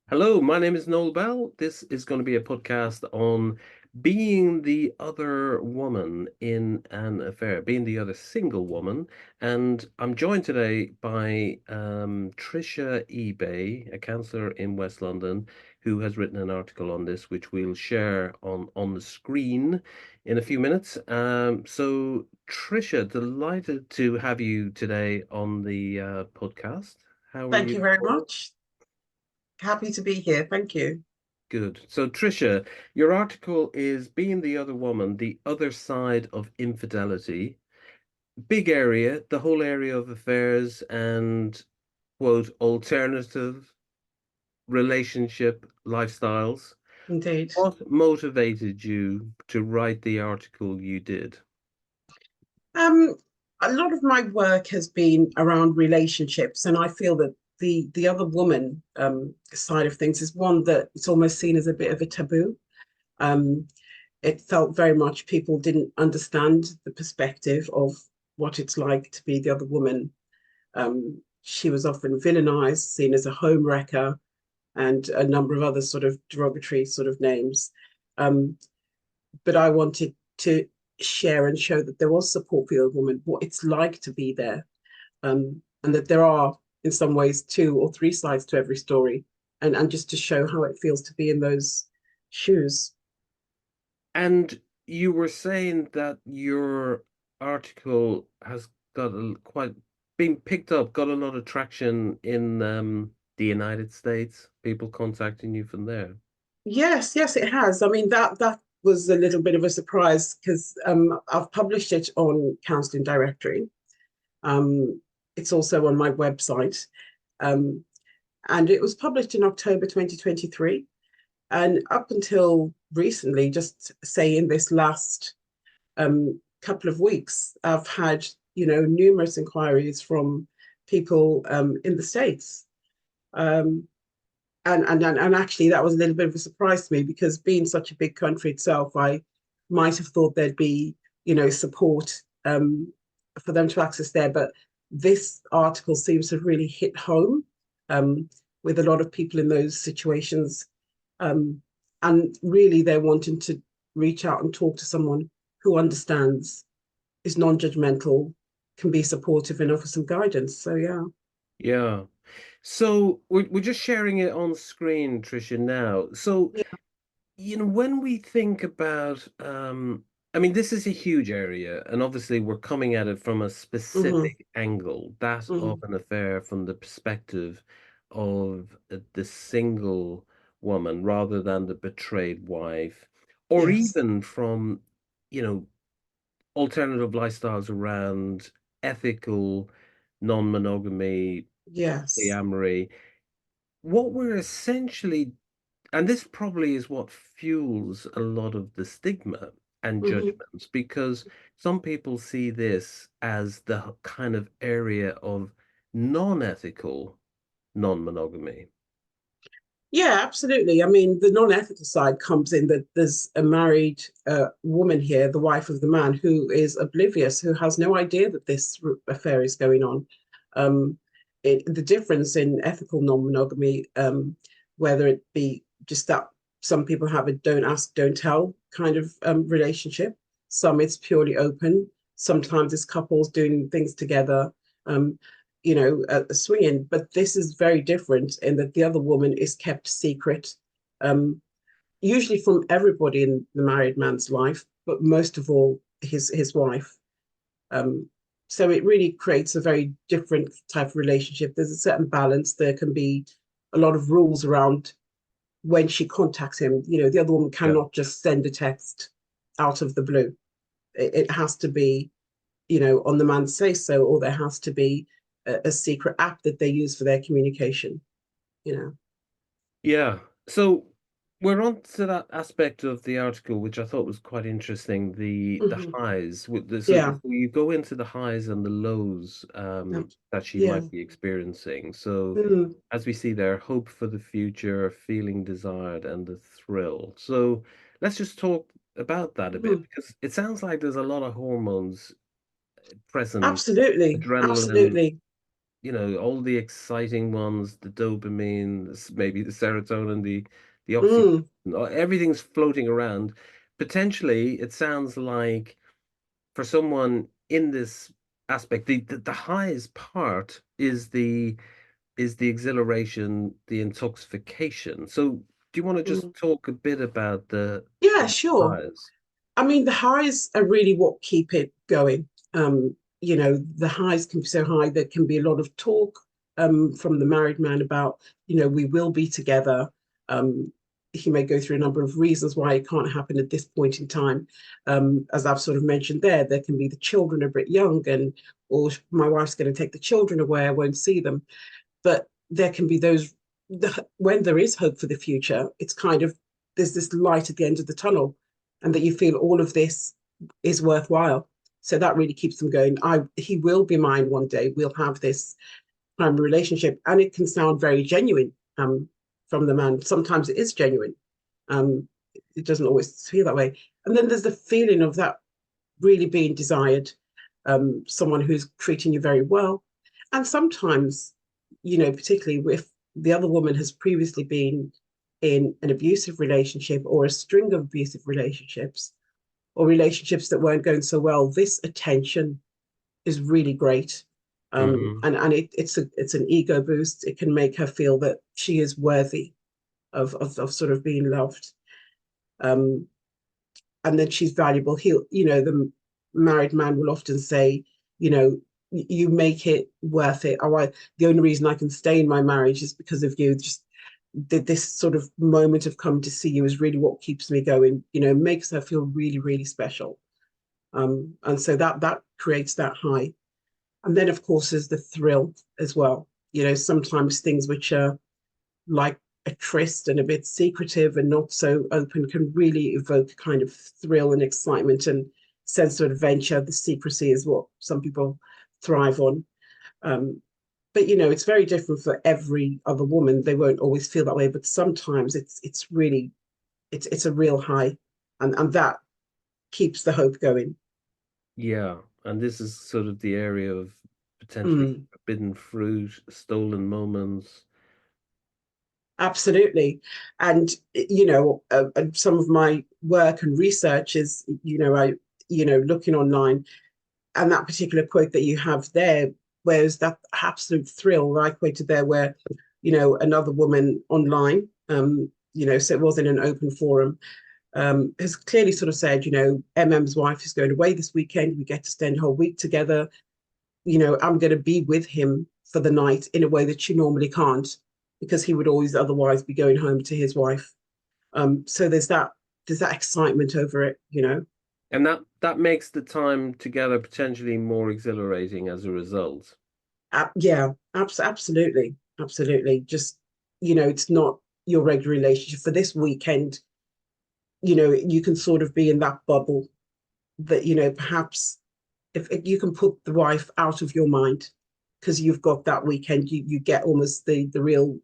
Hello, my name is Noel Bell. This is going to be a podcast on being the other woman in an affair, being the other single woman. And I'm joined today by Trisha eBay, a counsellor in West London, who has written an article on this, which we'll share on the screen in a few minutes. So, Trisha, delighted to have you today on the podcast. How are Thank you? you very much. Happy to be here. Thank you. Good. So, Tricia, your article is Being the Other Woman, the Other Side of Infidelity. Big area, the whole area of affairs and, quote, alternative relationship lifestyles. Indeed. What motivated you to write the article you did? Um, a lot of my work has been around relationships, and I feel that the other woman side of things is one that it's almost seen as a bit of a taboo. Um, it felt very much people didn't understand the perspective of what it's like to be the other woman. She was often villainized, seen as a home wrecker, and a number of other sort of derogatory sort of names. Um, but I wanted to share and show that there was support for the woman, what it's like to be there, and that there are, in some ways, two or three sides to every story, and just to show how it feels to be in those shoes. And you were saying that your article has got quite been picked up, got a lot of traction in the United States, people contacting you from there. Yes, yes, it has. I mean, that was a little bit of a surprise because I've published it on Counselling Directory. Um, it's also on my website. Um, and it was published in October 2023. And up until recently, just say in this last couple of weeks, I've had numerous inquiries from people in the States. Um, and actually, that was a little bit of a surprise to me because being such a big country itself, I might have thought there'd be support for them to access there. But this article seems to really hit home um, with a lot of people in those situations. Um, and really, they're wanting to reach out and talk to someone who understands, is non-judgmental, can be supportive and offer some guidance. So yeah. Yeah. So we're just sharing it on screen, Tricia, now. So, Yeah. when we think about I mean, this is a huge area, and obviously we're coming at it from a Mm-hmm. specific angle, that of Mm-hmm. an affair from the perspective of the single woman rather than the betrayed wife, or Yes. even from, you know, alternative lifestyles around ethical non-monogamy, Yes. polyamory. What we're essentially, and this probably is what fuels a lot of the stigma and Mm-hmm. judgments, because some people see this as the kind of area of non-ethical non-monogamy. Yeah, absolutely. I mean, the non-ethical side comes in that there's a married woman here, the wife of the man, who is oblivious, who has no idea that this affair is going on. Um, the difference in ethical non-monogamy, whether it be just that some people have a don't ask, don't tell kind of relationship, some it's purely open. Sometimes it's couples doing things together. Um, swinging. But this is very different in that the other woman is kept secret, um, usually from everybody in the married man's life, but most of all his wife. Um, so it really creates a very different type of relationship. There's a certain balance. There can be a lot of rules around when she contacts him. The other woman Yeah. cannot just send a text out of the blue. It has to be on the man's say so, or there has to be a secret app that they use for their communication, you know. Yeah. So we're on to that aspect of the article, which I thought was quite interesting, the Mm-hmm. highs with the so Yeah. you go into the highs and the lows that she Yeah. might be experiencing. So Mm-hmm. as we see there, hope for the future, feeling desired, and the thrill. So let's just talk about that a bit Mm-hmm. because it sounds like there's a lot of hormones present, Absolutely. adrenaline, Absolutely. all the exciting ones, the dopamine, maybe the serotonin, the oxytocin, Mm, everything's floating around. Potentially, it sounds like for someone in this aspect, the highest part is the exhilaration, the intoxication. So, do you want to just mm. talk a bit about Yeah, the sure. highs? I mean, the highs are really what keep it going. The highs can be so high. There can be a lot of talk from the married man about, we will be together. Um, he may go through a number of reasons why it can't happen at this point in time. As I've sort of mentioned there can be the children are a bit young, or my wife's going to take the children away. I won't see them. But there can be when there is hope for the future, it's kind of there's this light at the end of the tunnel, and that you feel all of this is worthwhile. So that really keeps them going. He will be mine one day. We'll have this primary relationship, and it can sound very genuine from the man. Sometimes it is genuine. Um, it doesn't always feel that way. And then there's the feeling of that really being desired, someone who's treating you very well. And sometimes, particularly if the other woman has previously been in an abusive relationship or a string of abusive relationships or relationships that weren't going so well, this attention is really great. Hmm. And it's an ego boost. It can make her feel that she is worthy of sort of being loved. Um, and then she's valuable. The married man will often say, you make it worth it. The only reason I can stay in my marriage is because of you. Just this sort of moment of coming to see you is really what keeps me going. Makes her feel really, really special. And so that creates that high. And then, of course, there's the thrill as well. Sometimes things which are like a tryst and a bit secretive and not so open can really evoke a kind of thrill and excitement and sense of adventure. The secrecy is what some people thrive on. Um, but it's very different for every other woman. They won't always feel that way, but sometimes it's really it's a real high, and that keeps the hope going. Yeah, and this is sort of the area of potentially Mm. forbidden fruit, stolen moments. Absolutely. And, some of my work and research is, looking online, and that particular quote that you have there, where's that absolute thrill I quoted there, where, another woman online, so it wasn't an open forum, has clearly sort of said, MM's wife is going away this weekend. We get to spend a whole week together. I'm going to be with him for the night in a way that you normally can't, because he would always otherwise be going home to his wife. So there's that excitement over it. And that makes the time together potentially more exhilarating as a result. Yeah, absolutely, absolutely. Just it's not your regular relationship for this weekend. You can sort of be in that bubble that perhaps if you can put the wife out of your mind because you've got that weekend, you get almost the real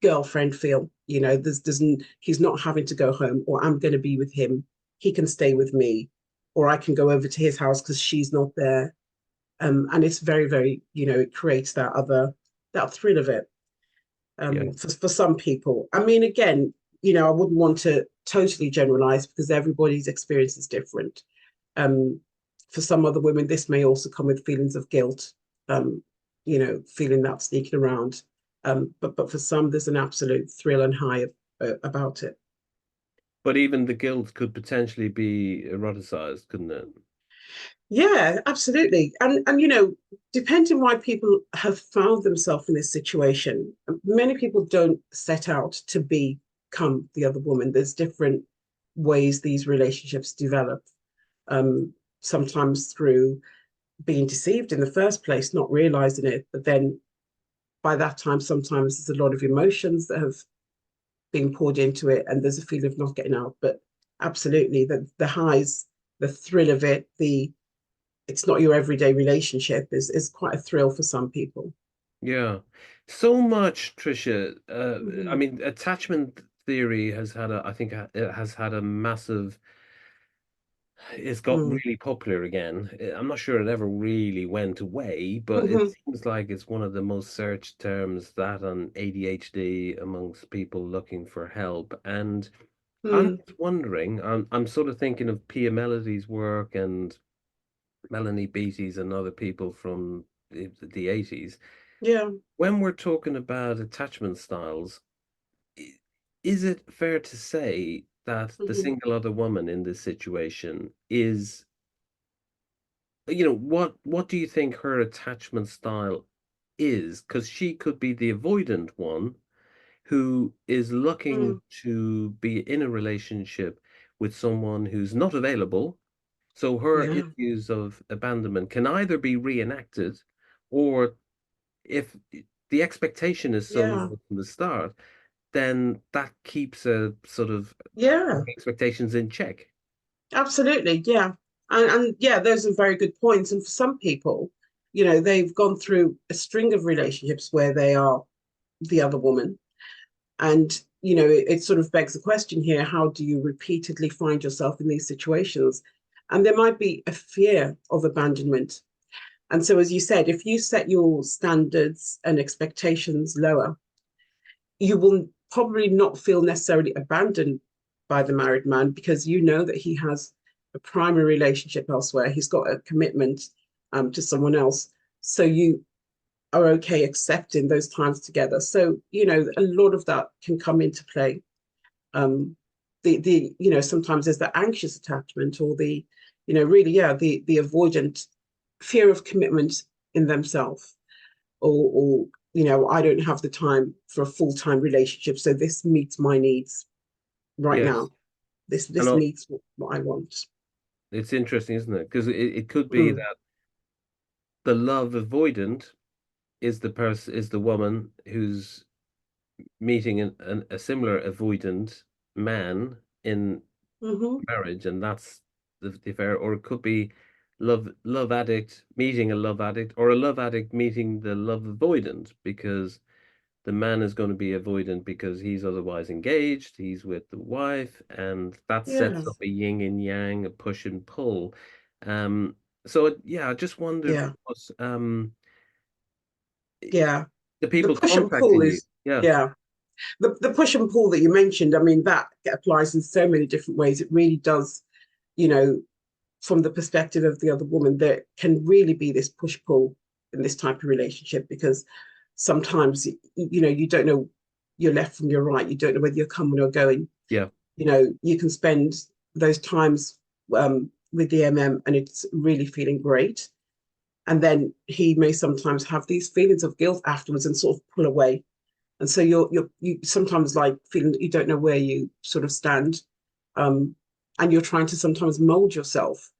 girlfriend feel. He's not having to go home, or I'm going to be with him. He can stay with me, or I can go over to his house because she's not there. And it's very, very, it creates that thrill of it. Yeah. For some people, I mean, again, I wouldn't want to totally generalize because everybody's experience is different. Um, for some other women, this may also come with feelings of guilt, um, feeling that sneaking around. But for some, there's an absolute thrill and high about it. But even the guilt could potentially be eroticized, couldn't it? Yeah, absolutely. And depending why people have found themselves in this situation, many people don't set out to become the other woman. There's different ways these relationships develop. Um, Sometimes through being deceived in the first place, not realizing it, but then by that time, sometimes there's a lot of emotions that have been poured into it, and there's a feeling of not getting out. But absolutely, the highs, the thrill of it, the it's not your everyday relationship is quite a thrill for some people. Yeah. So much, Trisha. I Mm-hmm. mean, attachment theory has had a, I think it has had a massive it's got Mm. really popular again. I'm not sure it ever really went away, but it Hmm. seems like it's one of the most searched terms, that and ADHD, amongst people looking for help. And I'm Mm. just wondering, I'm sort of thinking of Pia Melody's work and Melanie Beattie's and other people from the 80s. Yeah. When we're talking about attachment styles, i- is it fair to say that the Hmm. single other woman in this situation is, what do you think her attachment style is? Because she could be the avoidant one who is looking Mm. to be in a relationship with someone who's not available. So her Yeah. issues of abandonment can either be reenacted, or if the expectation is so Yeah. low from the start, then that keeps a sort of Yeah. expectations in check. Absolutely. Yeah. And yeah, those are very good points. And for some people, they've gone through a string of relationships where they are the other woman. And, it sort of begs the question here, how do you repeatedly find yourself in these situations? And there might be a fear of abandonment. And so, as you said, if you set your standards and expectations lower, you will probably not feel necessarily abandoned by the married man because you know that he has a primary relationship elsewhere. He's got a commitment to someone else. So you are okay accepting those times together. So, a lot of that can come into play. Um, sometimes there's the anxious attachment or really, yeah, the avoidant fear of commitment in themselves or I don't have the time for a full-time relationship, so this meets my needs right Yes. now. this And this meets what I want. it's interesting, isn't it? Because it could be Mm. that the love avoidant is the woman who's meeting a similar avoidant man in Hmm. marriage, and that's the affair. Or it could be love addict meeting a love addict, or a love addict meeting the love avoidant, because the man is going to be avoidant because he's otherwise engaged, he's with the wife, and that sets up Yes. a yin and yang, a push and pull. Um, yeah, I just wondered Yeah. what Yeah. the The people push and pull contacting you. is, Yeah, yeah, the push and pull that you mentioned, I mean, that applies in so many different ways. It really does, you know from the perspective of the other woman, there can really be this push pull in this type of relationship because sometimes you don't know your left from your right. You don't know whether you're coming or going. yeah, You can spend those times with the and it's really feeling great, and then he may sometimes have these feelings of guilt afterwards and sort of pull away, and so you sometimes like feeling that you don't know where you sort of stand, um, and you're trying to sometimes mold yourself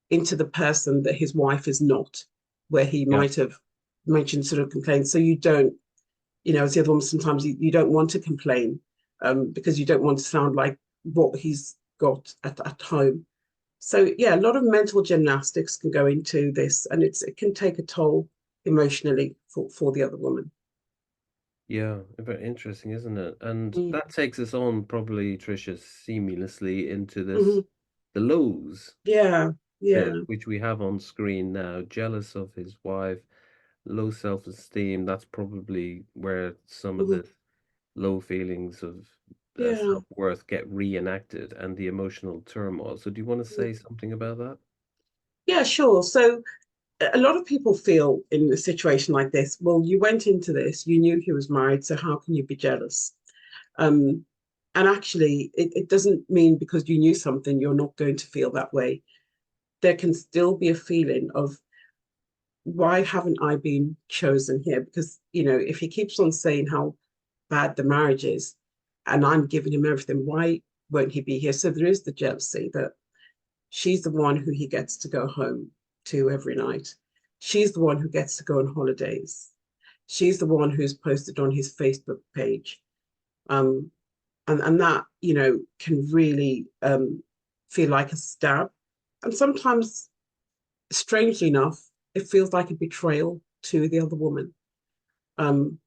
into the person that his wife is not, where he yeah, might have mentioned sort of complaints. So you don't, as the other one, sometimes you don't want to complain because you don't want to sound like what he's got at home. So yeah, a lot of mental gymnastics can go into this, and it can take a toll emotionally for the other woman. yeah. Very interesting, isn't it? And Mm. that takes us on, probably, Tricia, seamlessly into this, Mhm. the lows Yeah, bit, yeah. which we have on screen now. Jealous of his wife, low self-esteem. That's probably where some of Mhm. the low feelings of Yeah. self-worth get reenacted, and the emotional turmoil. So do you want to say something about that? Yeah, sure. So a lot of people feel in a situation like this, well, you went into this, you knew he was married, so how can you be jealous? Um, and actually, it doesn't mean because you knew something, you're not going to feel that way. There can still be a feeling of, why haven't I been chosen here? Because, if he keeps on saying how bad the marriage is and I'm giving him everything, why won't he be here? So there is the jealousy that she's the one who he gets to go home to every night. She's the one who gets to go on holidays. She's the one who's posted on his Facebook page. Um, and that, can really feel like a stab. And sometimes, strangely enough, it feels like a betrayal to the other woman. Um,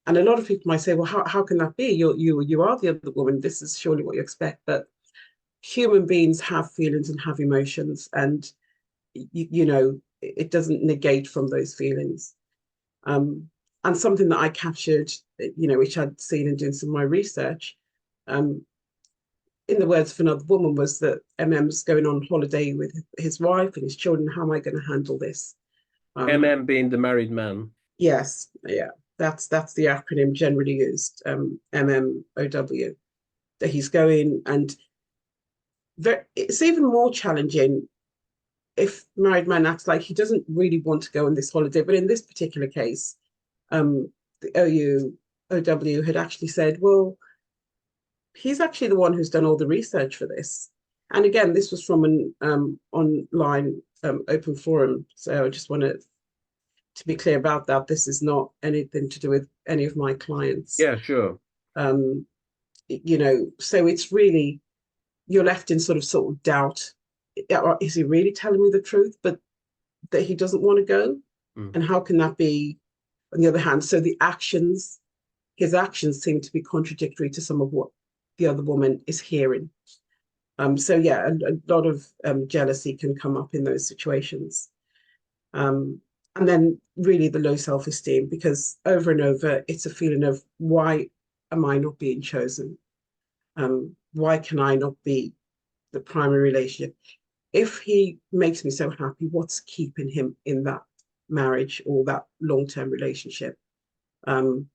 and a lot of people might say, well, how can that be? You are the other woman. This is surely what you expect. But human beings have feelings and have emotions, and it doesn't negate from those feelings. Um, and something that I captured, which I'd seen in doing some of my research, um, in the words of another woman, was that MM's going on holiday with his wife and his children. How am I going to handle this? Um, MM being the married man. yes, yeah, that's the acronym generally used, MMOW. That he's going, and it's even more challenging if married man acts like he doesn't really want to go on this holiday. But in this particular case, the OW had actually said, well, he's actually the one who's done all the research for this. And again, this was from an online open forum. So I just wanted to be clear about that. This is not anything to do with any of my clients. Yeah, sure. Um, so it's really, you're left in sort of doubt. Is he really telling me the truth, but that he doesn't want to go? Mm. And how can that be on the other hand? So his actions seem to be contradictory to some of what the other woman is hearing. So yeah, a lot of jealousy can come up in those situations. And then really the low self-esteem, because over and over, it's a feeling of, why am I not being chosen? Why can I not be the primary relationship? If he makes me so happy, what's keeping him in that marriage or that long-term relationship? Um,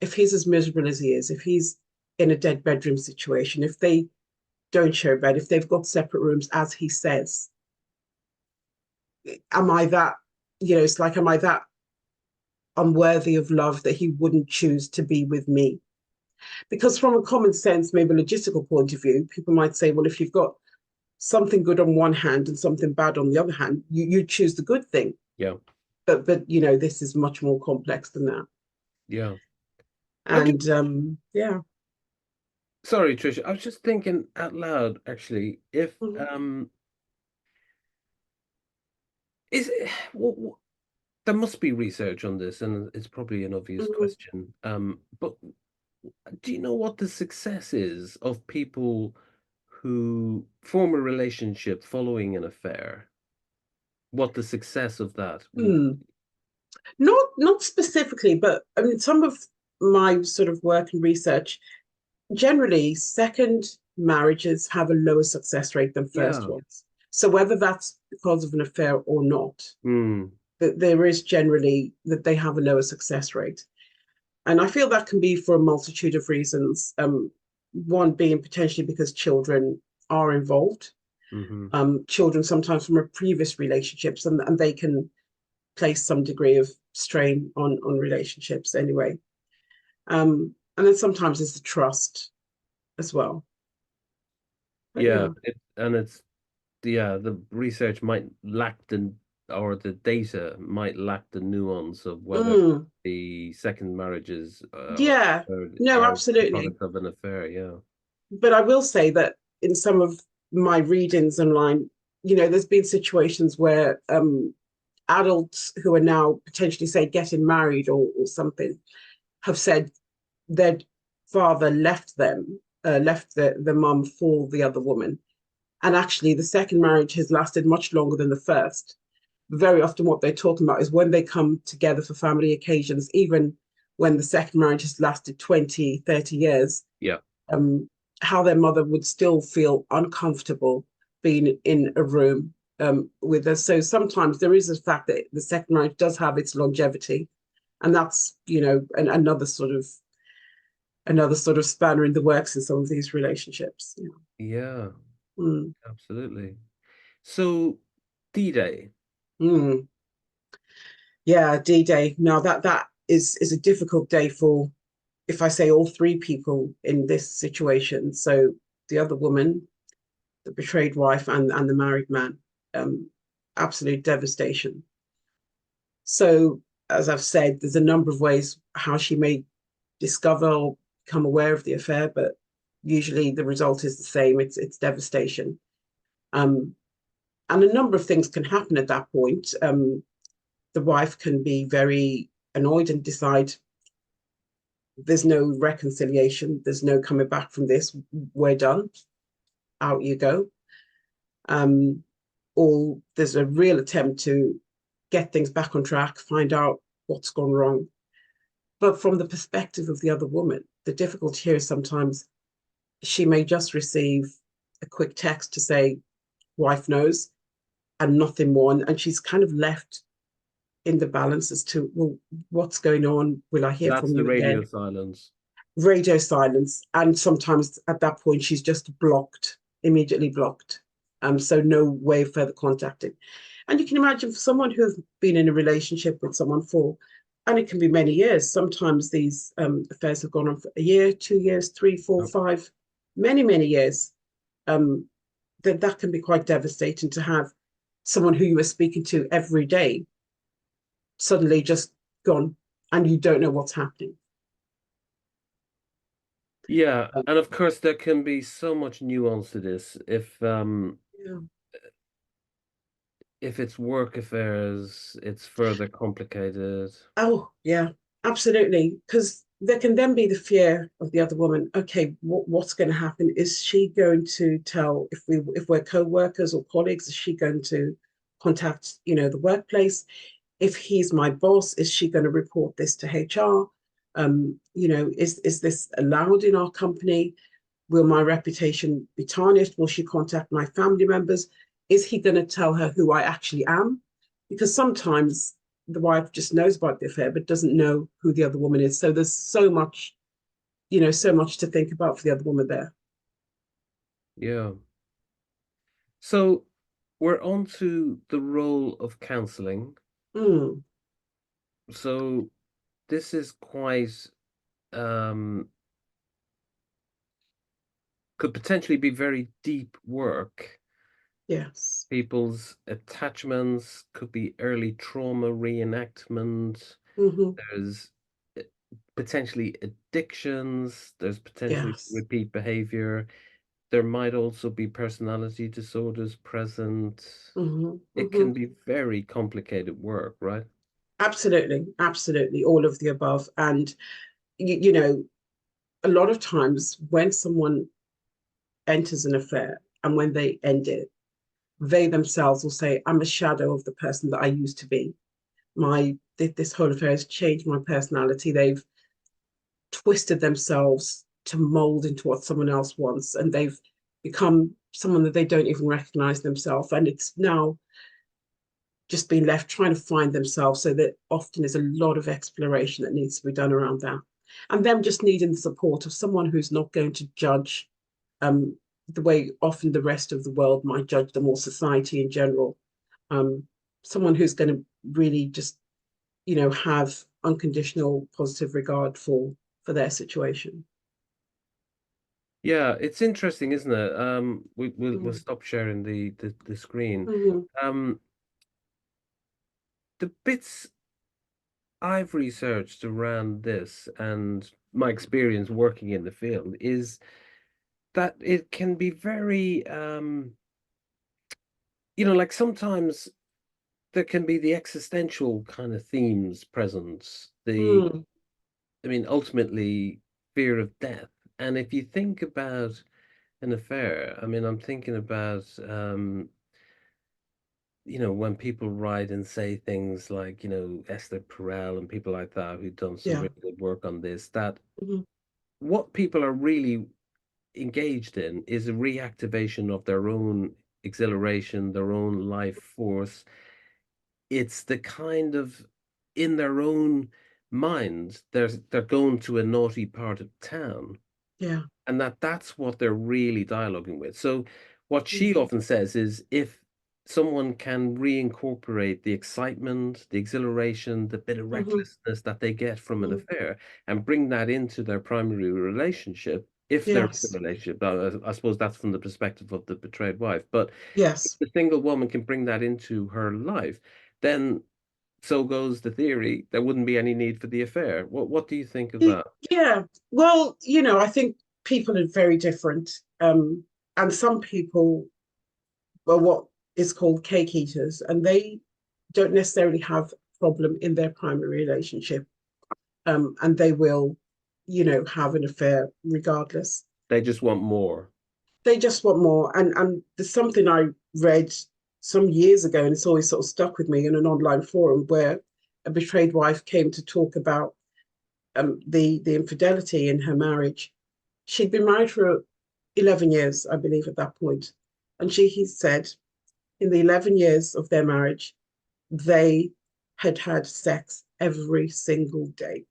if he's as miserable as he is, if he's in a dead bedroom situation, if they don't share a bed, if they've got separate rooms, as he says, am I that, it's like, am I that unworthy of love that he wouldn't choose to be with me? Because from a common sense, maybe logistical point of view, people might say, well, if you've got something good on one hand and something bad on the other hand, you choose the good thing. Yeah. But this is much more complex than that. Yeah. Okay. And yeah. Sorry, Tricia. I was just thinking out loud, actually, if Mhm. is it, there must be research on this, and it's probably an obvious Mhm. question. But do you know what the success is of people who form a relationship following an affair? What the success of that would Hmm. Not specifically, but I mean, some of my sort of work and research, generally, second marriages have a lower success rate than first yeah. ones. So whether that's because of an affair or not, Mm, that there is generally that they have a lower success rate. And I feel that can be for a multitude of reasons. One being potentially because children are involved. hmm. Children sometimes from a previous relationships, and they can place some degree of strain on relationships anyway. And then sometimes it's the trust as well. But Yeah, yeah. it's the research might lack or the data might lack the nuance of whether Mm, the second marriages yeah. No, are the absolutely. product of an affair. Yeah. But I will say that in some of my readings online, there's been situations where adults who are now potentially, say, getting married or something, have said their father left them, left the mum for the other woman. And actually, the second marriage has lasted much longer than the first. Very often, what they're talking about is when they come together for family occasions, even when the second marriage has lasted 20, 30 years, Yeah. um, how their mother would still feel uncomfortable being in a room with us. So sometimes there is a fact that the second marriage does have its longevity, and that's another sort of spanner in the works in some of these relationships. Yeah. Yeah, Mm. absolutely. So D-Day. Mm. Yeah, D-Day. Now that is a difficult day for, if I say, all three people in this situation. So the other woman, the betrayed wife, and the married man. Um, Absolute devastation. So, as I've said, there's a number of ways how she may discover or become aware of the affair, but usually the result is the same. It's devastation. Um, and a number of things can happen at that point. The wife can be very annoyed and decide there's no reconciliation, there's no coming back from this, we're done. out you go. Um, or there's a real attempt to get things back on track, find out what's gone wrong. But from the perspective of the other woman, the difficulty here is sometimes she may just receive a quick text to say, wife knows, and nothing more. And she's kind of left in the balance as to, well, what's going on? Will I hear That's from the you radio again? silence. Radio silence. And sometimes at that point, she's just blocked, immediately blocked. So no way of further contacting. And you can imagine for someone who's been in a relationship with someone for, and it can be many years. Sometimes these affairs have gone on for a year, 2 years, three, four, Oh, five, many, many years. Um, that can be quite devastating to have someone who you were speaking to every day suddenly just gone and you don't know what's happening. yeah, Um, and of course there can be so much nuance to this. yeah. If it's work affairs, it's further complicated. Oh, yeah, absolutely. Because there can then be the fear of the other woman. Okay, what's going to happen? Is she going to tell if we're co-workers or colleagues? Is she going to contact the workplace? If he's my boss, is she going to report this to HR? Is this allowed in our company? Will my reputation be tarnished? Will she contact my family members? Is he going to tell her who I actually am? Because sometimes the wife just knows about the affair but doesn't know who the other woman is. So there's so much to think about for the other woman there. Yeah. So we're on to the role of counseling. Mm, So this is quite um could potentially be very deep work. yes. People's attachments could be early trauma reenactment. Hmm. There's uh, potentially addictions. There's potentially Yes. repeat behavior. There might also be personality disorders present. Hmm. It Hmm. can be very complicated work, right? Absolutely. Absolutely. All of the above. And, a lot of times when someone enters an affair and when they end it, they themselves will say, I'm a shadow of the person that I used to be. This whole affair has changed my personality. They've twisted themselves to mold into what someone else wants, and they've become someone that they don't even recognize themselves. And it's now just been left trying to find themselves. So that often there's a lot of exploration that needs to be done around that. And them just needing the support of someone who's not going to judge um, the way often the rest of the world might judge them or society in general. Um, Someone who's going to really just have unconditional positive regard for their situation. Yeah, it's interesting, isn't it? We'll Mm-hmm. stop sharing the screen. Mm-hmm. Um, the bits I've researched around this and my experience working in the field is that it can be very like sometimes there can be the existential kind of themes present. Mm, Ultimately, fear of death. And if you think about an affair, I'm thinking about when people write and say things like, Esther Perel and people like that who've done some yeah. really good work on this, that Mm-hmm. what people are really engaged in is a reactivation of their own exhilaration, their own life force. It's the kind of in their own minds, they're going to a naughty part of town, Yeah. and that's what they're really dialoguing with. So what she Mm-hmm. often says is if someone can reincorporate the excitement, the exhilaration, the bit of Mm-hmm. recklessness that they get from an Mm-hmm. affair and bring that into their primary relationship, if they're in a Yes. relationship, I suppose that's from the perspective of the betrayed wife, but if Yes. the single woman can bring that into her life, then so goes the theory there wouldn't be any need for the affair. What do you think of that? Yeah. Well, I think people are very different. And some people are what is called cake eaters, and they don't necessarily have a problem in their primary relationship. And they will, have an affair regardless. They just want more. they just want more. And there's something I read some years ago, and it's always sort of stuck with me in an online forum where a betrayed wife came to talk about the infidelity in her marriage. She'd been married for 11 years, I believe, at that point. And he said, in the 11 years of their marriage, they had had sex every single day.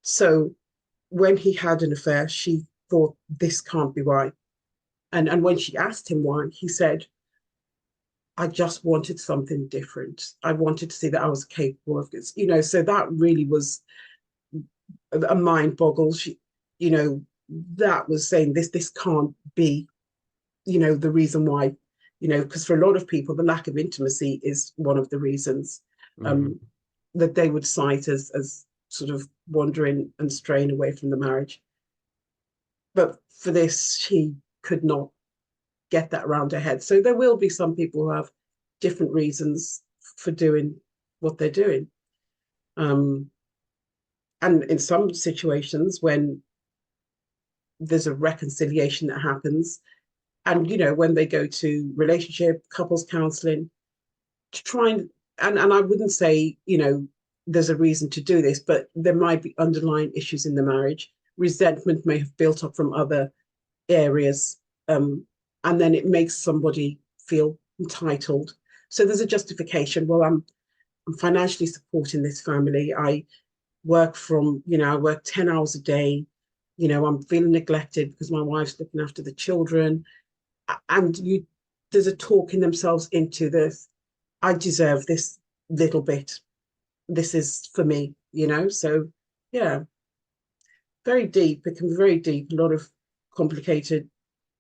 So when he had an affair, she thought, this can't be why. And when she asked him why, he said, I just wanted something different. I wanted to see that I was capable of this, so that really was a mind boggle. You know, that was saying this can't be, the reason why, because for a lot of people, the lack of intimacy is one of the reasons Hmm. um, that they would cite as sort of wandering and straying away from the marriage. But for this, she could not get that around her head. So there will be some people who have different reasons for doing what they're doing. Um, and in some situations, when there's a reconciliation that happens, and when they go to relationship couples counseling to try and I wouldn't say there's a reason to do this, but there might be underlying issues in the marriage. Resentment may have built up from other areas, um, and then it makes somebody feel entitled. So there's a justification. Well, I'm financially supporting this family. I work 10 hours a day. I'm feeling neglected because my wife's looking after the children. And there's a talking themselves into this. I deserve this little bit. This is for me, So yeah, very deep. It can be very deep. A lot of complicated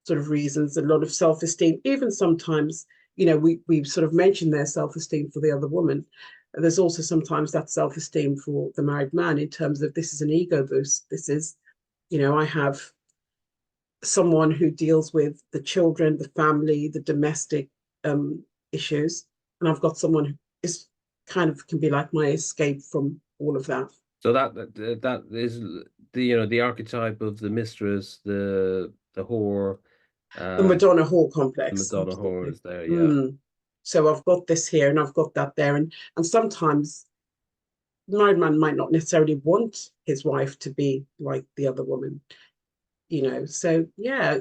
sort of reasons, a lot of self-esteem. Even sometimes, we sort of mention their self-esteem for the other woman. There's also sometimes that self-esteem for the married man in terms of this is an ego boost. This is, I have someone who deals with the children, the family, the domestic um, issues, and I've got someone who is kind of can be like my escape from all of that. So that is the archetype of the mistress, the whore, The uh, Madonna Hall the complex, Madonna whore absolutely. is there. Yeah. Mm. So I've got this here and I've got that there, and sometimes the married man might not necessarily want his wife to be like the other woman, So yeah,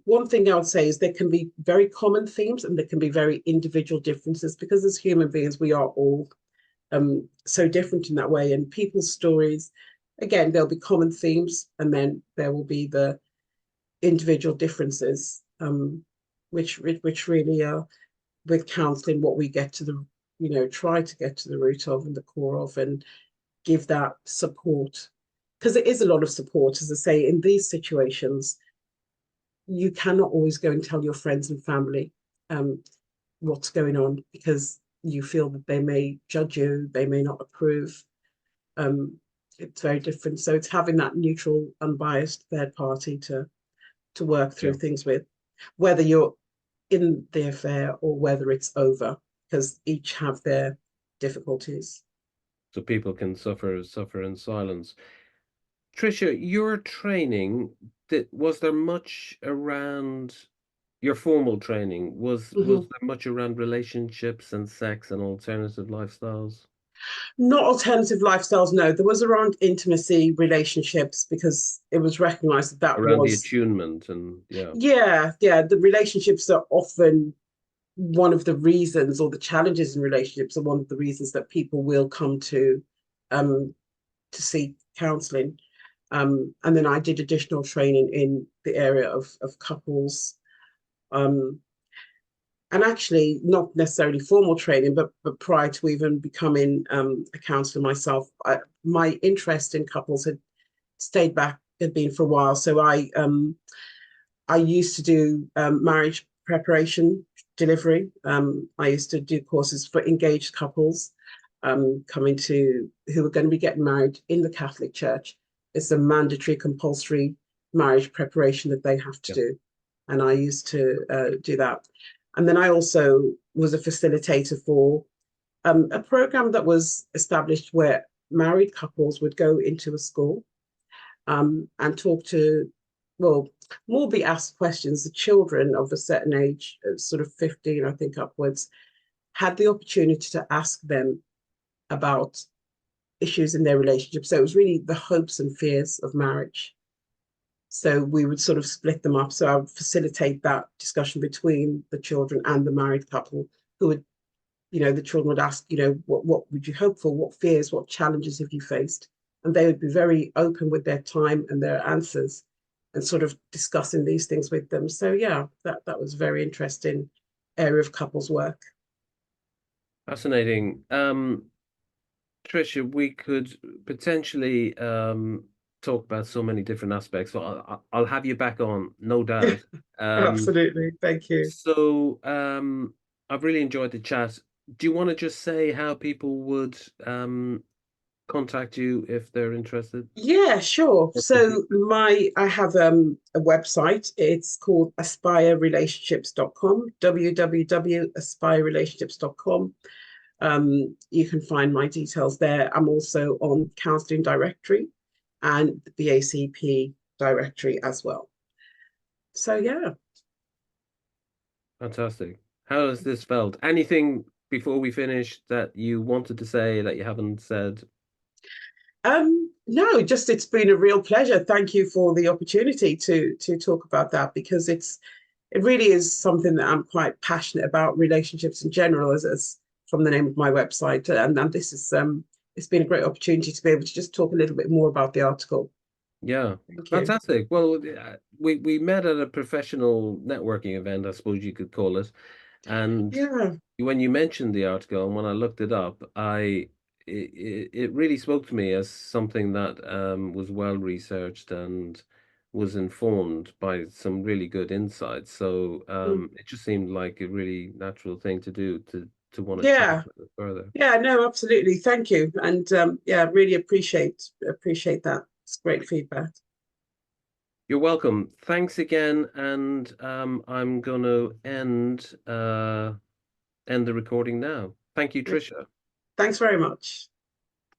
one thing I would say is there can be very common themes and there can be very individual differences because as human beings, we are all so different in that way. And people's stories, again, there'll be common themes and then there will be the individual differences, which really are with counseling what we get to the, try to get to the root of and the core of and give that support. Because it is a lot of support, as I say, in these situations you cannot always go and tell your friends and family um, what's going on because you feel that they may judge you, they may not approve. Um, it's very different. So it's having that neutral, unbiased third party to work through Yeah. things with, whether you're in the affair or whether it's over, because each have their difficulties. So people can suffer in silence. Trisha, your training, was there much around your formal training? Was Mhm. there much around relationships and sex and alternative lifestyles? Not alternative lifestyles, no. There was around intimacy, relationships, because it was recognized that that Around the was, attunement and yeah. yeah, the relationships are often one of the reasons, or the challenges in relationships are one of the reasons that people will come um, to seek counselling. And then I did additional training in the area of couples, um, and actually not necessarily formal training, but prior to even becoming a counsellor myself, my interest in couples had stayed back, had been for a while. So I used to do marriage preparation delivery. I used to do courses for engaged couples coming to who are going to be getting married in the Catholic Church. It's a mandatory, compulsory marriage preparation that they have to Yeah. do, and I used to do that. And then I also was a facilitator for a program that was established where married couples would go into a school and talk to well, more be asked questions. The children of a certain age, sort of 15, I think upwards, had the opportunity to ask them about issues in their relationship. So it was really the hopes and fears of marriage. So we would sort of split them up. So I would facilitate that discussion between the children and the married couple who would, the children would ask, what would you hope for? What fears, what challenges have you faced? And they would be very open with their time and their answers and sort of discussing these things with them. So yeah, that was a very interesting area of couples work. Fascinating. Tricia, we could potentially talk about so many different aspects. So I'll have you back on, no doubt. Um, Absolutely. Thank you. so I've really enjoyed the chat. Do you want to just say how people would contact you if they're interested? Yeah, sure. Work with you? So I have a website. It's called aspirerelationships.com, www.aspirerelationships.com. You can find my details there. I'm also on counseling directory and the BACP directory as well. So yeah. Fantastic. How has this felt? Anything before we finish that you wanted to say that you haven't said? No, just it's been a real pleasure. Thank you for the opportunity to talk about that because it really is something that I'm quite passionate about relationships in general as from the name of my website. And this is it's been a great opportunity to be able to just talk a little bit more about the article. Yeah, Thank you. fantastic. Well, we met at a professional networking event, I suppose you could call it. And Yeah. when you mentioned the article and when I looked it up, it really spoke to me as something that was well researched and was informed by some really good insights. So Mm. it just seemed like a really natural thing to do to want to chat Yeah. about it further. Yeah, no, absolutely. Thank you. And yeah, really appreciate that. It's great feedback. You're welcome. Thanks again, and I'm going to end the recording now. Thank you, Tricia. Thanks very much.